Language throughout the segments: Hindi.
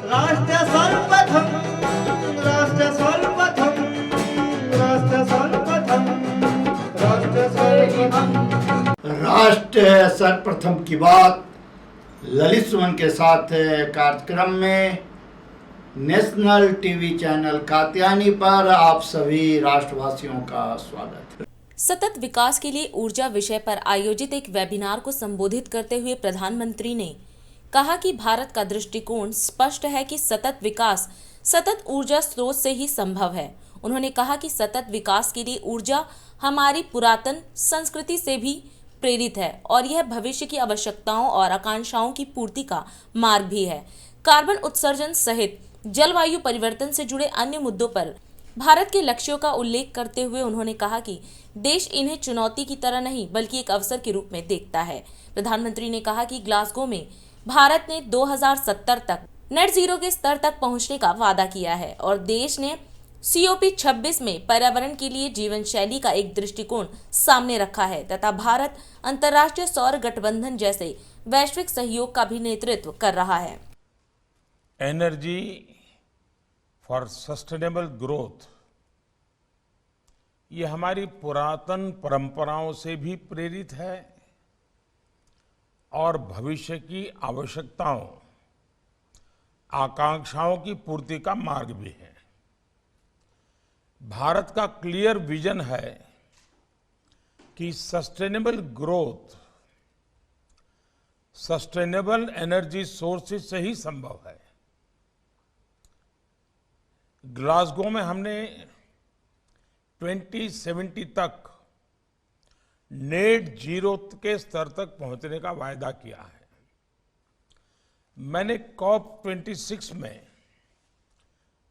राष्ट्र सर्वप्रथम, राष्ट्र सर्वप्रथम, राष्ट्र सर्वप्रथम, राष्ट्र सर्वप्रथम। राष्ट्र सर्वप्रथम की बात ललित सुमन के साथ कार्यक्रम में नेशनल टीवी चैनल कात्यायनी पर आप सभी राष्ट्रवासियों का स्वागत है। सतत विकास के लिए ऊर्जा विषय पर आयोजित एक वेबिनार को संबोधित करते हुए प्रधानमंत्री ने कहा कि भारत का दृष्टिकोण स्पष्ट है कि सतत विकास सतत ऊर्जा स्रोत से ही संभव है। उन्होंने कहा कि सतत विकास के लिए ऊर्जा हमारी पुरातन संस्कृति से भी प्रेरित है और यह भविष्य की आवश्यकताओं और आकांक्षाओं की पूर्ति का मार्ग भी है। कार्बन उत्सर्जन सहित जलवायु परिवर्तन से जुड़े अन्य मुद्दों पर भारत के लक्ष्यों का उल्लेख करते हुए उन्होंने कहा कि देश इन्हें चुनौती की तरह नहीं बल्कि एक अवसर के रूप में देखता है। प्रधानमंत्री ने कहा कि ग्लासगो में भारत ने 2070 तक नेट जीरो के स्तर तक पहुंचने का वादा किया है और देश ने COP26 में पर्यावरण के लिए जीवन शैली का एक दृष्टिकोण सामने रखा है तथा भारत अंतर्राष्ट्रीय सौर गठबंधन जैसे वैश्विक सहयोग का भी नेतृत्व कर रहा है। एनर्जी फॉर सस्टेनेबल ग्रोथ ये हमारी पुरातन परंपराओं से भी प्रेरित है और भविष्य की आवश्यकताओं आकांक्षाओं की पूर्ति का मार्ग भी है। भारत का क्लियर विजन है कि sustainable growth sustainable energy sources से ही संभव है। ग्लासगो में हमने 2070 तक नेट जीरो के स्तर तक पहुंचने का वायदा किया है। मैंने COP26 में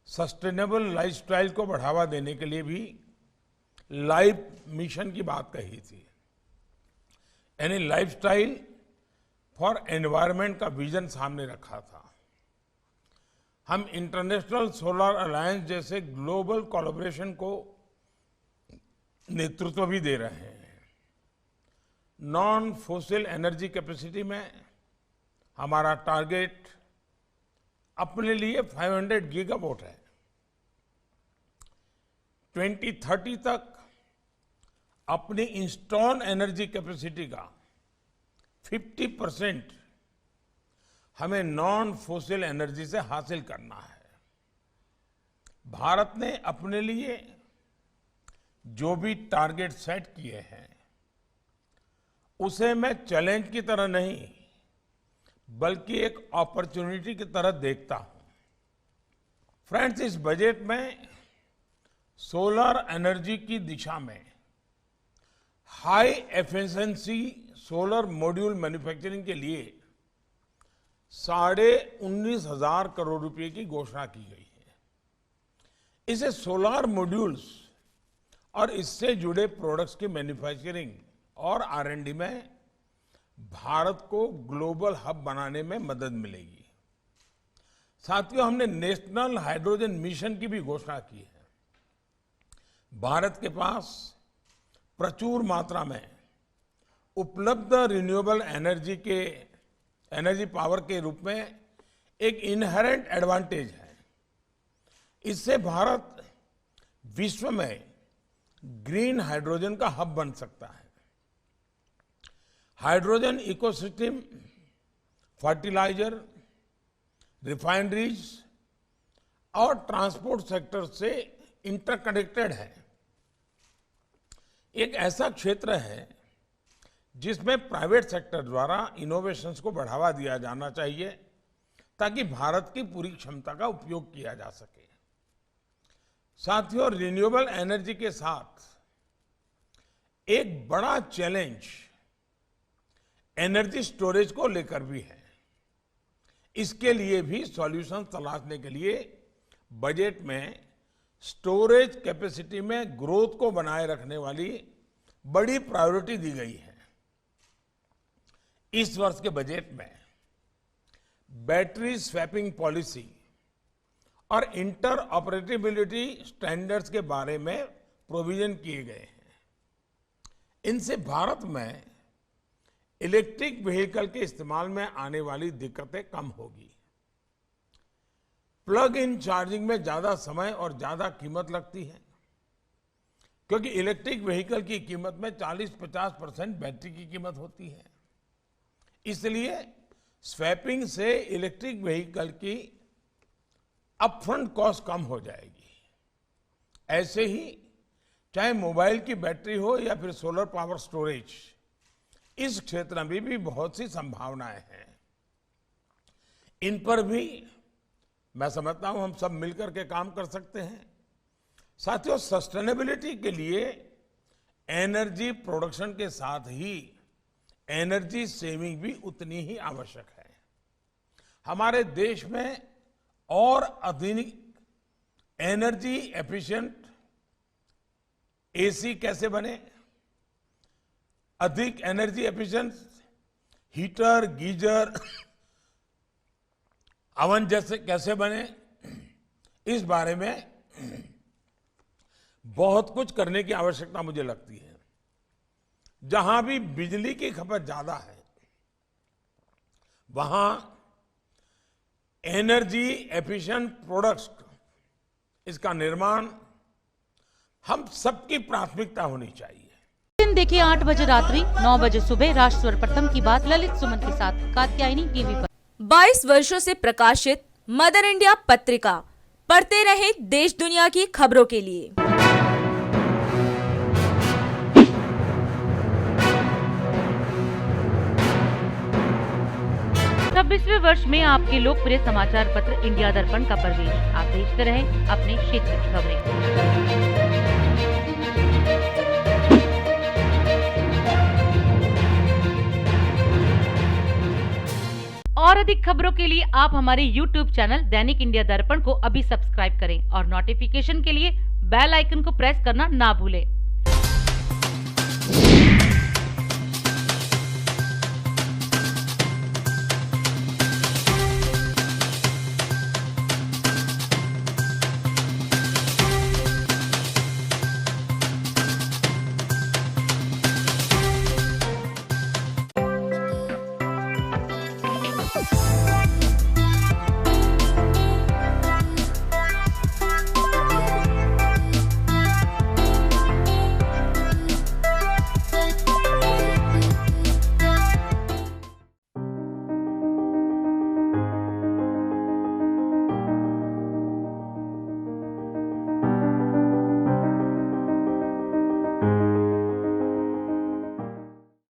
सस्टेनेबल लाइफस्टाइल को बढ़ावा देने के लिए भी लाइफ मिशन की बात कही थी, यानी लाइफस्टाइल फॉर एनवायरनमेंट का विजन सामने रखा था। हम इंटरनेशनल सोलर अलायंस जैसे ग्लोबल कोलैबोरेशन को नेतृत्व भी दे रहे हैं। नॉन फॉसिल एनर्जी कैपेसिटी में हमारा टारगेट अपने लिए 500 गीगावाट है। 2030 तक अपनी इंस्टॉल एनर्जी कैपेसिटी का 50% हमें नॉन फॉसिल एनर्जी से हासिल करना है। भारत ने अपने लिए जो भी टारगेट सेट किए हैं उसे मैं चैलेंज की तरह नहीं बल्कि एक अपॉर्चुनिटी की तरह देखता हूं। फ्रेंड्स, इस बजट में सोलर एनर्जी की दिशा में high efficiency solar module manufacturing के लिए 19,500 करोड़ रुपए की घोषणा की गई है। इसे सोलर मॉड्यूल्स और इससे जुड़े प्रोडक्ट्स की मैन्युफैक्चरिंग और R&D में भारत को ग्लोबल हब बनाने में मदद मिलेगी। साथियों, हमने नेशनल हाइड्रोजन मिशन की भी घोषणा की है। भारत के पास प्रचुर मात्रा में उपलब्ध रिन्यूएबल एनर्जी पावर के रूप में एक इनहेरेंट एडवांटेज है। इससे भारत विश्व में ग्रीन हाइड्रोजन का हब बन सकता है। हाइड्रोजन इकोसिस्टम फर्टिलाइजर, रिफाइनरीज और ट्रांसपोर्ट सेक्टर से इंटरकनेक्टेड है। एक ऐसा क्षेत्र है जिसमें प्राइवेट सेक्टर द्वारा इनोवेशंस को बढ़ावा दिया जाना चाहिए ताकि भारत की पूरी क्षमता का उपयोग किया जा सके। साथियों, रिन्यूएबल एनर्जी के साथ एक बड़ा चैलेंज एनर्जी स्टोरेज को लेकर भी है। इसके लिए भी सॉल्यूशन तलाशने के लिए बजट में स्टोरेज कैपेसिटी में ग्रोथ को बनाए रखने वाली बड़ी प्रायोरिटी दी गई है। इस वर्ष के बजट में बैटरी स्वैपिंग पॉलिसी और इंटर ऑपरेटेबिलिटी स्टैंडर्ड्स के बारे में प्रोविजन किए गए हैं। इनसे भारत में इलेक्ट्रिक व्हीकल के इस्तेमाल में आने वाली दिक्कतें कम होगी। प्लग इन चार्जिंग में ज्यादा समय और ज्यादा कीमत लगती है, क्योंकि इलेक्ट्रिक व्हीकल की कीमत में 40-50% बैटरी की कीमत होती है। इसलिए स्वैपिंग से इलेक्ट्रिक व्हीकल की अपफ्रंट कॉस्ट कम हो जाएगी। ऐसे ही चाहे मोबाइल की बैटरी हो या फिर सोलर पावर स्टोरेज, इस क्षेत्र में भी बहुत सी संभावनाएं हैं। इन पर भी मैं समझता हूं हम सब मिलकर के काम कर सकते हैं। साथियों, सस्टेनेबिलिटी के लिए एनर्जी प्रोडक्शन के साथ ही एनर्जी सेविंग भी उतनी ही आवश्यक है। हमारे देश में और अधिक एनर्जी एफिशिएंट एसी कैसे बने, अधिक energy efficient heater, geyser, oven जैसे कैसे बने, इस बारे में बहुत कुछ करने की आवश्यकता मुझे लगती है। जहां भी बिजली की खपत ज्यादा है, वहां एनर्जी एफिशिएंट प्रोडक्ट्स, इसका निर्माण हम सबकी प्राथमिकता होनी चाहिए। दिन देखिए 8 बजे रात्रि 9 बजे सुबह राष्ट्र सर्वप्रथम की बात ललित सुमन के साथ कात्यायनी टीवी पर। 22 वर्षों से प्रकाशित मदर इंडिया पत्रिका, पढ़ते रहे देश दुनिया की खबरों के लिए। 26वें वर्ष में आपके लोकप्रिय समाचार पत्र इंडिया दर्पण का प्रवेश। आप देखते रहे अपने क्षेत्र की खबरें। और अधिक खबरों के लिए आप हमारे YouTube चैनल दैनिक इंडिया दर्पण को अभी सब्सक्राइब करें और नोटिफिकेशन के लिए बेल आइकन को प्रेस करना ना भूलें।